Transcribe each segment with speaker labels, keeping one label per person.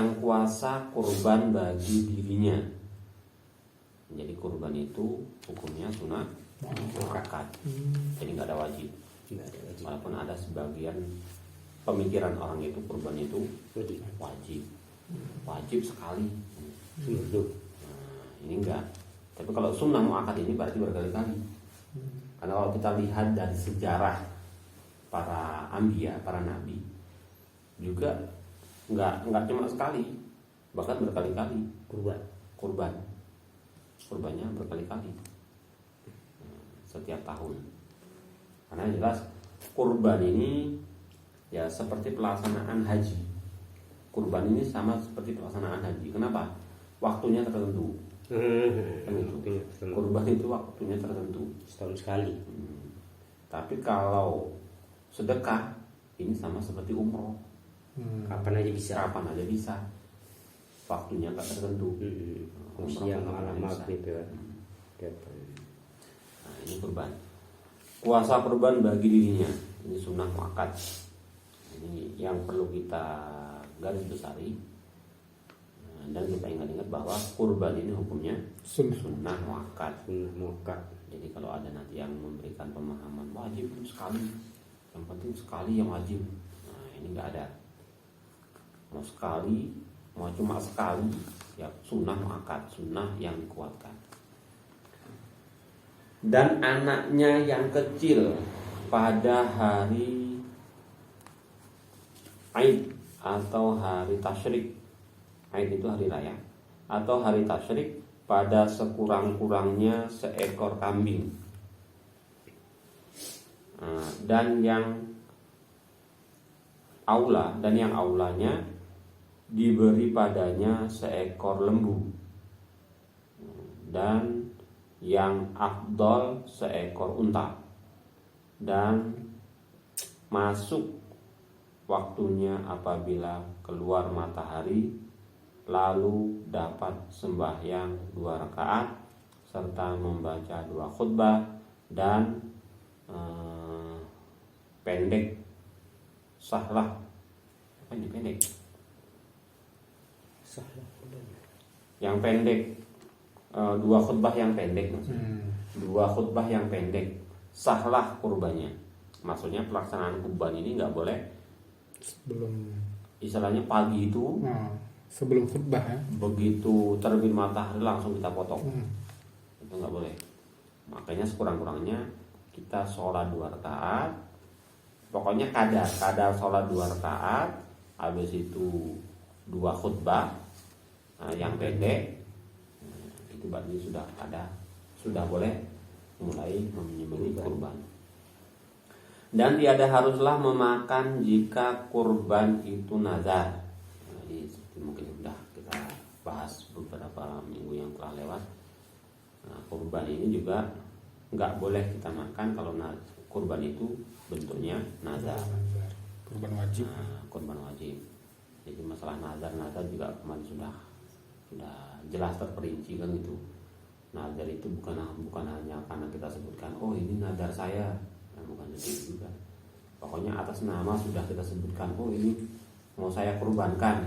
Speaker 1: yang kuasa kurban bagi dirinya. Jadi kurban itu hukumnya sunnah muakkad. Jadi nggak ada wajib. Walaupun ada sebagian pemikiran orang itu kurban itu wajib sekali. Ini enggak. Tapi kalau sunnah muakkad ini berarti berkali-kali. Karena kalau kita lihat dari sejarah para anbiya, para nabi, juga enggak cuma sekali, bahkan berkali-kali kurbannya berkali-kali setiap tahun. Karena jelas kurban ini ya seperti pelaksanaan haji. Kurban ini sama seperti pelaksanaan haji. Kenapa? Waktunya tertentu. Kurban itu waktunya tertentu,
Speaker 2: setahun sekali.
Speaker 1: Tapi kalau sedekah ini sama seperti umroh.
Speaker 2: Kapan aja bisa.
Speaker 1: Waktunya nggak tertentu.
Speaker 2: Siang malam maghrib ya.
Speaker 1: Nah, ini kurban. Kuasa kurban bagi dirinya. Ini sunnah muakkad. Ini yang perlu kita garis besari. Dan kita ingat-ingat bahwa kurban ini hukumnya sunnah muakkad. Jadi kalau ada nanti yang memberikan pemahaman wajib sekali, yang penting sekali yang wajib, nah ini nggak ada. Mau sekali, mau cuma sekali, ya sunnah muakkad, sunnah yang dikuatkan. Dan anaknya yang kecil pada hari Aid atau hari tasyrik, Aid itu hari raya, atau hari tasyrik pada sekurang-kurangnya seekor kambing. Dan yang aulanya diberi padanya seekor lembu, dan yang afdol seekor unta. Dan masuk waktunya apabila keluar matahari, lalu dapat sembahyang 2 rakaat serta membaca 2 khutbah dan pendek sahlah. Apa ini pendek? Yang pendek, 2 khutbah yang pendek maksudnya. 2 khutbah yang pendek sahlah kurbannya. Maksudnya pelaksanaan kurban ini nggak boleh
Speaker 3: sebelum,
Speaker 1: istilahnya pagi itu,
Speaker 3: sebelum khutbah ya.
Speaker 1: Begitu terbit matahari langsung kita potong. Itu nggak boleh. Makanya sekurang-kurangnya kita sholat 2 rakaat. Pokoknya kadar sholat 2 rakaat. Habis itu 2 khutbah yang pendek. Itu berarti sudah boleh mulai menyembelih kurban. Dan tiada haruslah memakan jika kurban itu nazar. Ini mungkin sudah kita bahas beberapa minggu yang telah lewat. Kurban ini juga nggak boleh kita makan kalau kurban itu bentuknya nazar.
Speaker 3: Kurban wajib.
Speaker 1: Kurban wajib. Jadi masalah nazar juga kemarin sudah jelas terperinci kan itu. Nazar itu bukan hanya karena kita sebutkan, oh ini nazar saya, bukan itu juga. Pokoknya atas nama sudah kita sebutkan, oh ini mau saya kurbankan,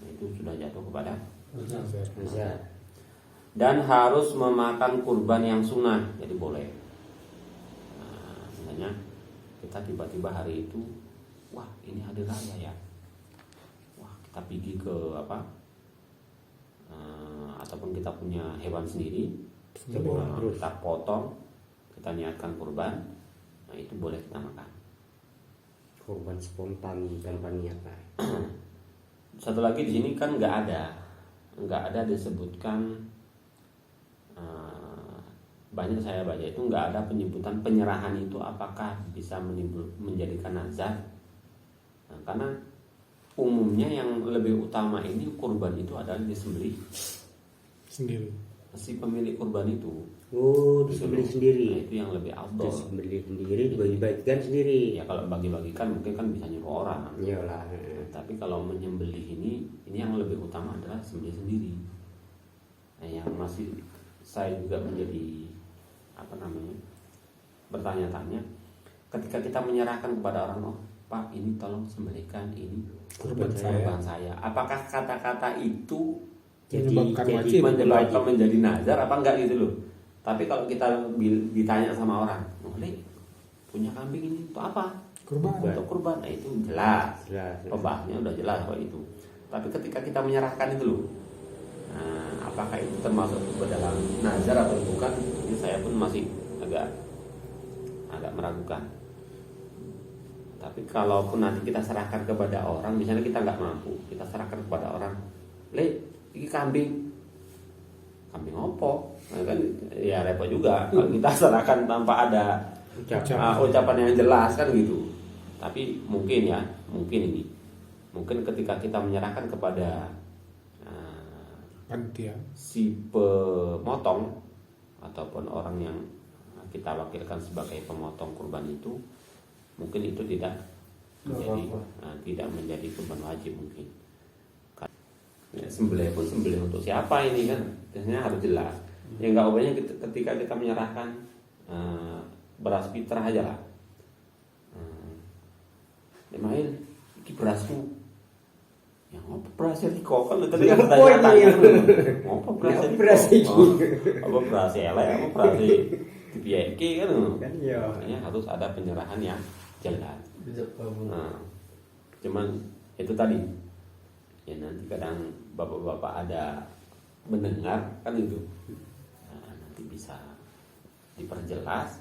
Speaker 1: itu sudah jatuh kepada nazar. Dan harus memakan kurban yang sunnah, jadi boleh. Misalnya kita tiba-tiba hari itu, wah ini hari raya ya, wah kita pergi ke ataupun kita punya hewan sendiri, kita potong, kita niatkan kurban, nah itu boleh kita makan.
Speaker 2: Kurban spontan tanpa niat.
Speaker 1: Satu lagi di sini kan nggak ada disebutkan, banyak saya baca itu nggak ada penyebutan penyerahan itu apakah bisa menjadikan nazar. Karena umumnya yang lebih utama ini kurban itu adalah disembelih
Speaker 3: sendiri.
Speaker 1: Si pemilik kurban itu.
Speaker 2: Disembelih sendiri.
Speaker 1: Nah, itu yang lebih afdol.
Speaker 2: Disembelih sendiri, dibagi-bagikan sendiri.
Speaker 1: Ya kalau bagi-bagikan mungkin kan bisa nyuruh orang.
Speaker 2: Iyalah.
Speaker 1: Tapi kalau menyembelih ini yang lebih utama adalah sembelih sendiri. Nah, yang masih saya juga menjadi bertanya-tanya, ketika kita menyerahkan kepada orang, Pak ini tolong sembelihkan ini
Speaker 3: Kurban
Speaker 1: kurban saya. Apakah kata-kata itu
Speaker 3: Menyebabkan wajib.
Speaker 1: menyebabkan menjadi nazar apa enggak gitu loh. Tapi kalau kita ditanya sama orang, boleh punya kambing ini untuk apa?
Speaker 3: Kurban.
Speaker 1: Untuk kurban. Nah itu jelas.
Speaker 2: Jelas.
Speaker 1: Pembahasnya udah jelas kalau itu. Tapi ketika kita menyerahkan itu loh, nah, apakah itu termasuk ke dalam nazar atau bukan? Ini saya pun masih agak meragukan. Tapi kalaupun nanti kita serahkan kepada orang, misalnya kita nggak mampu, kita serahkan kepada orang, ini kambing opo, nah, kan ya repot juga kalau kita serahkan tanpa ada ucapan yang jelas kan gitu. Tapi mungkin ketika kita menyerahkan kepada
Speaker 3: Panitia.
Speaker 1: si pemotong ataupun orang yang kita wakilkan sebagai pemotong kurban itu, mungkin itu tidak menjadi kurban wajib mungkin. Ya, sembelih pun sembelih untuk siapa ini kan biasanya harus jelas. Ya nggak ubahnya ketika kita menyerahkan beras fitrah aja lah. Mail iki berasku. Ya ngopo berasnya di kokon tadi kan tanya. Ngopo berasnya iki? Apa beras elek apa beras dipieki kan?
Speaker 2: Kan ya.
Speaker 1: Makanya harus ada penyerahan yang jelas. Nah, cuman itu tadi. Ya nanti kadang bapak-bapak ada mendengar kan itu. Nah, nanti bisa diperjelas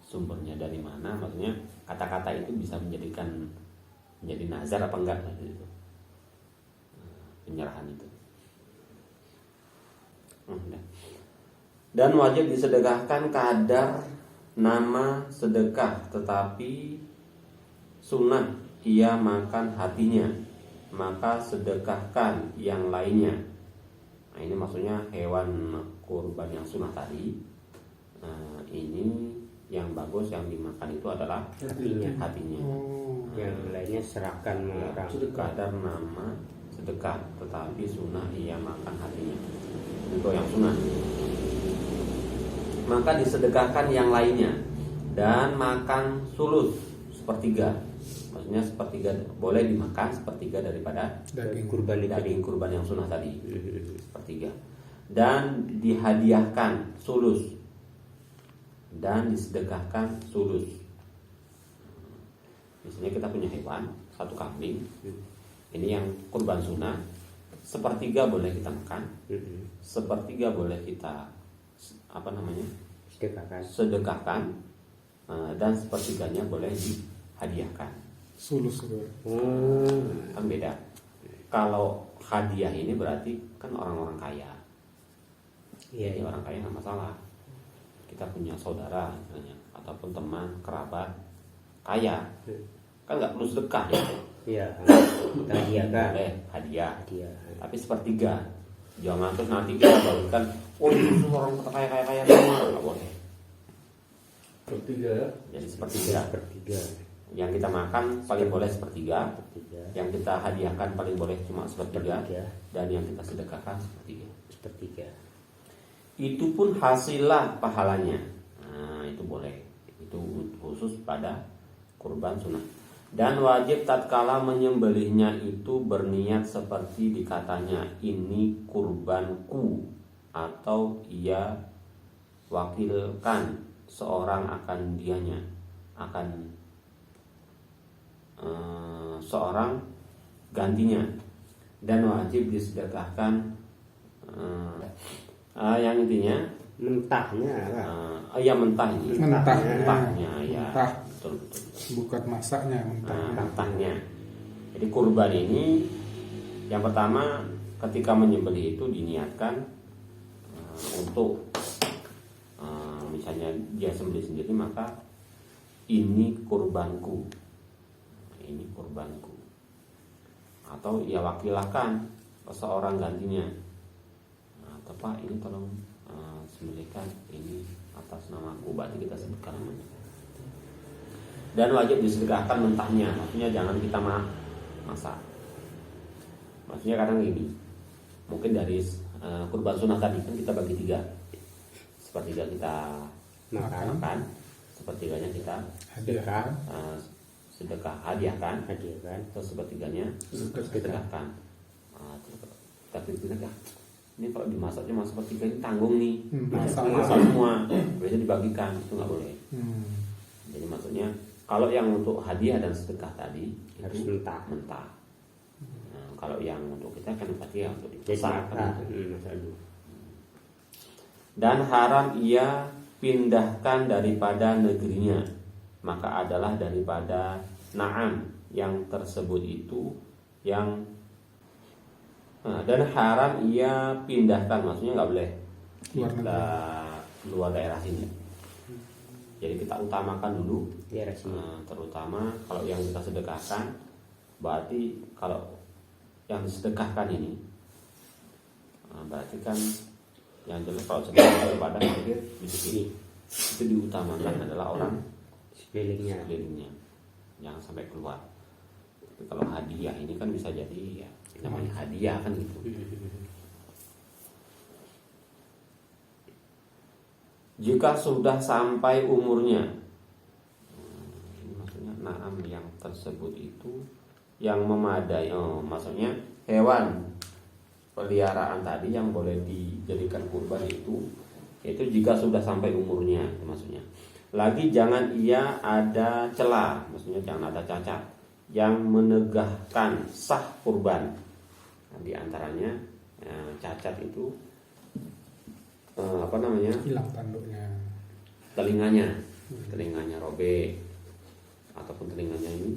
Speaker 1: sumbernya dari mana, maksudnya kata-kata itu bisa menjadi nazar apa enggak gitu. Penyerahan itu. Dan wajib disedekahkan kadar nama sedekah, tetapi sunnah ia makan hatinya, maka sedekahkan yang lainnya. Nah ini maksudnya hewan kurban yang sunnah tadi. Nah, ini yang bagus yang dimakan itu adalah hatinya.
Speaker 2: Yang lainnya serahkan orang.
Speaker 1: Kadar nama sedekah, tetapi sunnah ia makan hatinya. Itu yang sunnah. Maka disedekahkan yang lainnya dan makan sulus sepertiga. Maksudnya sepertiga boleh dimakan sepertiga daripada
Speaker 3: Daging
Speaker 1: kurban yang sunnah tadi, sepertiga. Dan dihadiahkan sulus dan disedekahkan sulus. Misalnya kita punya hewan satu kambing, ini yang kurban sunnah, sepertiga boleh kita makan, sepertiga boleh kita sedekahkan, dan sepertiganya boleh dihadiahkan.
Speaker 3: Sulus itu.
Speaker 1: Kan beda. Kalau hadiah ini berarti kan orang-orang kaya.
Speaker 2: Iya.
Speaker 1: Orang kaya nggak masalah. Kita punya saudara misalnya, ataupun teman, kerabat kaya, kan nggak perlu sedekah ya.
Speaker 2: Iya. Hadiahkan.
Speaker 1: Boleh hadiah.
Speaker 2: Hadiah.
Speaker 1: Tapi sepertiga. Jangan terus nanti kita bagikan, oh itu orang kaya semua, nggak boleh.
Speaker 4: Sepertiga.
Speaker 1: Jadi sepertiga.
Speaker 2: Sepertiga.
Speaker 1: Yang kita makan paling boleh sepertiga, yang kita hadiahkan paling boleh cuma sepertiga, dan yang kita sedekahkan sepertiga. Itu pun hasillah pahalanya. Nah itu boleh. Itu khusus pada kurban sunnah. Dan wajib tatkala menyembelihnya itu berniat seperti dikatanya ini kurbanku, atau ia wakilkan seorang akan dianya, akan seorang gantinya. Dan wajib disedekahkan yang intinya
Speaker 2: mentahnya
Speaker 1: mentahnya ya
Speaker 3: mentah.
Speaker 1: betul.
Speaker 3: Bukan masaknya,
Speaker 1: Mentahnya. Jadi kurban ini yang pertama ketika menyembelih itu diniatkan untuk misalnya dia sembelih sendiri, maka ini kurbanku, atau ia wakilkan seorang gantinya. Atau Pak ini tolong sembelihkan ini atas namaku, berarti kita sebutkan namanya. Dan wajib disedekahkan mentahnya, maksudnya jangan kita masak. Maksudnya kadang gini, mungkin dari kurban sunnah tadi kan kita bagi tiga, sepertiga kita makan, sepertiganya kita
Speaker 3: hadiah.
Speaker 1: sedekah hadiah kan,
Speaker 2: hadiah kan.
Speaker 1: terus sepertiganya sedekahkan. Nah, tapi bilang ini kalau dimasak cuma sepertiga ini tanggung nih,
Speaker 3: Masak
Speaker 1: masak semua, biasanya dibagikan, itu nggak boleh. Jadi maksudnya kalau yang untuk hadiah dan sedekah tadi
Speaker 2: Harus
Speaker 1: itu
Speaker 2: mentah.
Speaker 1: Nah, kalau yang untuk kita kan berarti ya untuk
Speaker 2: Jadi
Speaker 1: dimasak kan.
Speaker 2: masak dulu.
Speaker 1: Dan haram ia pindahkan daripada negerinya, maka adalah daripada na'am yang tersebut itu yang dan haram ia pindahkan, maksudnya nggak boleh
Speaker 3: Luar
Speaker 1: kita luar daerah sini. Jadi kita utamakan dulu,
Speaker 2: Daerah sini.
Speaker 1: terutama kalau yang kita sedekahkan, berarti kalau yang disedekahkan ini berarti kan yang jelas kalau sedekah kepada fakir miskin itu diutamakan adalah orang sekelilingnya, jangan sampai keluar. Tapi kalau hadiah ini kan bisa jadi ya namanya hadiah kan gitu. Jika sudah sampai umurnya, ini maksudnya naam yang tersebut itu yang memadai, maksudnya hewan peliharaan tadi yang boleh dijadikan kurban itu jika sudah sampai umurnya, itu maksudnya. Lagi jangan ia ada celah, maksudnya jangan ada cacat yang menegahkan sah kurban. Nah, di antaranya cacat itu
Speaker 3: hilang tanduknya.
Speaker 1: telinganya robek ataupun telinganya ini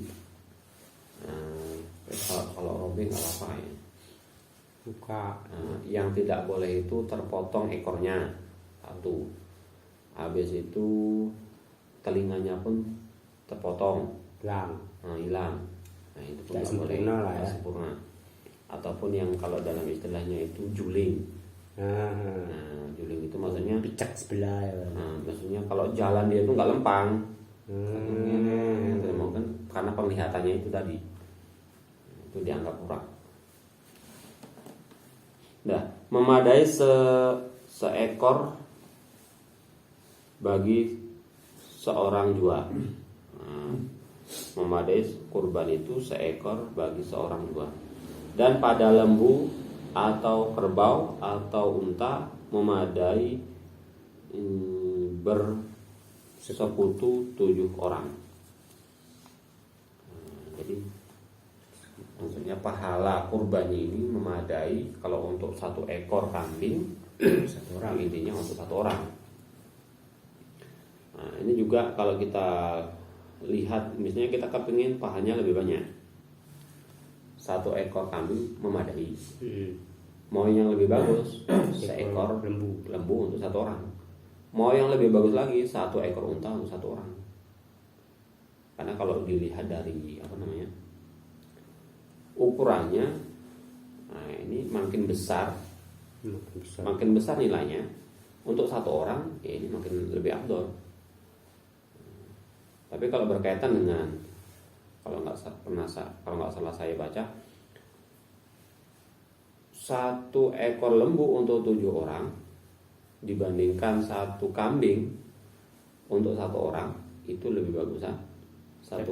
Speaker 1: kalau robek nggak apa-apa ya.
Speaker 2: Buka.
Speaker 1: Yang tidak boleh itu terpotong ekornya satu, habis itu telinganya pun terpotong hilang. Nah itu pun nggak boleh,
Speaker 2: nggak
Speaker 1: sempurna. Ataupun yang kalau dalam istilahnya itu juling. Juling itu maksudnya
Speaker 2: picak sebelah ya.
Speaker 1: Maksudnya kalau jalan dia itu nggak lempang. Kan karena penglihatannya itu tadi itu dianggap kurang. Nah, memadai seekor bagi seorang jua. Memadai kurban itu seekor bagi seorang jua. Dan pada lembu atau kerbau atau unta memadai bersekutu 7 orang. Jadi maksudnya pahala kurbannya ini memadai kalau untuk 1 ekor kambing 1 orang, intinya untuk 1 orang. Nah, ini juga kalau kita lihat misalnya kita kepingin pahanya lebih banyak, 1 ekor kambing memadai. Mau yang lebih bagus seekor lembu untuk 1 orang. Mau yang lebih bagus lagi 1 ekor unta untuk 1 orang. Karena kalau dilihat dari ukurannya, nah ini makin besar nilainya untuk 1 orang, ya ini makin lebih afdol. Tapi kalau berkaitan dengan kalau nggak salah saya baca 1 ekor lembu untuk 7 orang dibandingkan 1 kambing untuk 1 orang itu lebih bagus 1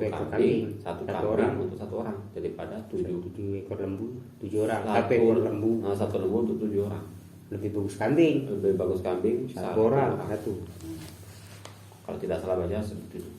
Speaker 1: kambing untuk 1 orang daripada 7
Speaker 2: ekor lembu 7 orang.
Speaker 1: 1
Speaker 2: ekor lembu
Speaker 1: 1 lembu untuk 7 orang.
Speaker 2: lebih bagus kambing
Speaker 1: 1
Speaker 2: 1 orang.
Speaker 1: Kalau tidak salah baca seperti itu.